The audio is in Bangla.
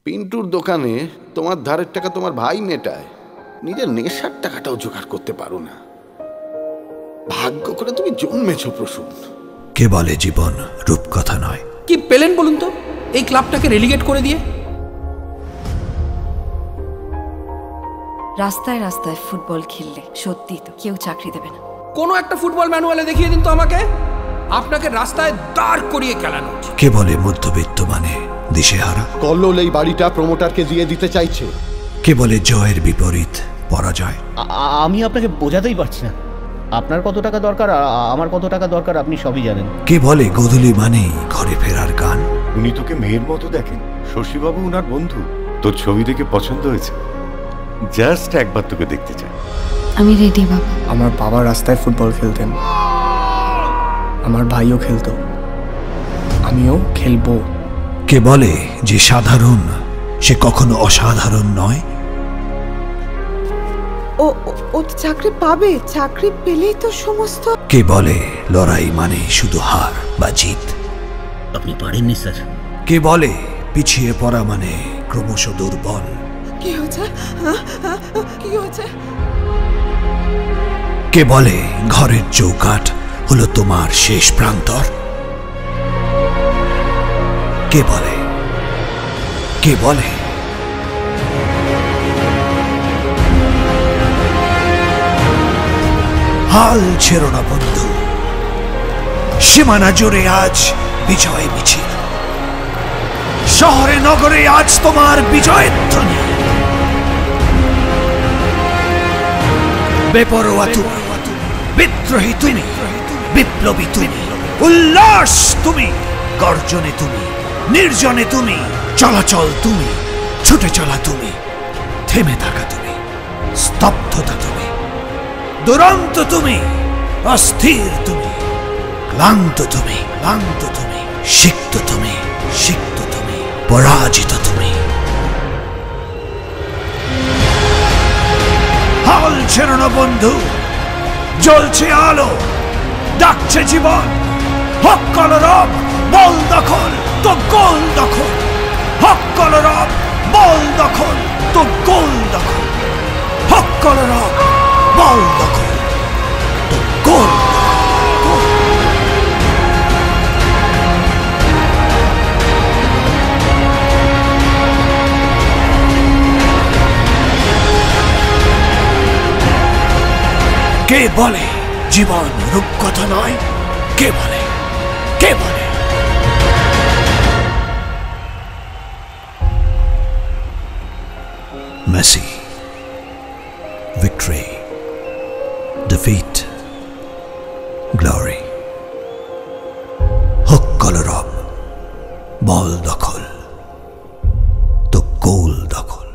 পিন্টুর দোকানে তোমার ধারের টাকা তোমার ভাই মেটায়, নিজের নেশার টাকাটাও জোগাড় করতে পারো না। ভাগ্য করে তুমি জন্মেছো প্রসূন। কে বলে জীবন রূপকথা নয়? কি পেলেন বলুন তো এই ক্লাবটাকে রেলিগেট করে দিয়ে? রাস্তায় রাস্তায় ফুটবল খেললে সত্যি তো কেউ চাকরি দেবে না। কোনো একটা ফুটবল ম্যানুয়ালে দেখিয়ে দিন তো আমাকে, আপনাকে রাস্তায় দাঁড় করিয়ে খেলানো। কে বলে মধ্যবিত্ত মানে দিশেহারা? কল্লোল এই বাড়িটা প্রমোটারকে দিয়ে দিতে চাইছে। কে বলে জয়ের বিপরীত পরাজয়? আমি আপনাকে বোঝাতেই পারছি না। আপনার কত টাকা দরকার, আমার কত টাকা দরকার আপনি সবই জানেন। কে বলে গোধূলি মানেই ঘরে ফেরার গান? উনি তোকে মেয়ের মতো দেখেন, শশীবাবু উনার বন্ধু। তোর ছবি দেখে পছন্দ হয়েছে, জাস্ট একবার তোকে দেখতে চাই। আমি রেডি বাবা। আমার বাবা রাস্তায় ফুটবল খেলতেন, আমার ভাইও খেলতো, আমিও খেলবো। কে বলে যে সাধারণ সে কখনো অসাধারণ নয়? ও চাকরি পাবে, চাকরি পেলেই তো সমস্ত। কে বলে লড়াই মানে শুধু হার বা জিত? আপনি পারেননি স্যার। কে বলে পিছিয়ে পড়া মানে ক্রমশ দুর্বল? কি হচ্ছে? কি হচ্ছে? কে বলে ঘরের চৌকাঠ হলো তোমার শেষ প্রান্তর? কে বলে? কে বলে? হাল ছেড়ো না বন্ধু, সীমানা জুড়ে আজ বিজয় মিছিল। শহরে নগরে আজ তোমার বিজয়ের ধ্বনি। বেপরোয়া তুমি, বিদ্রোহী তুমি, বিপ্লবী তুমি, উল্লাস তুমি, গর্জনে তুমি, নির্জনে তুমি, চলাচল তুমি, ছুটে চলা তুমি, থেমে থাকা তুমি, স্তব্ধতা তুমি, দুরন্ত তুমি, অস্থির তুমি, ক্লান্ত তুমি, ক্লান্ত তুমি, সিক্ত তুমি, সিক্ত তুমি, পরাজিত তুমি। হাল ছেড়ো না বন্ধু, জ্বলছে আলো, ডাকছে জীবন। হক কলরব, বল দখল, তো গোল দখল। হক কলরব, বল দখল, তো গোল দখল। হক কলরব, বল দখল, তো গোল দখল। কে বলে জীবন রূপকথা নয়? কে বলে? কে বলে? Messi, victory, defeat, glory. হক কলরব, বল দখল, তো গোল দখল।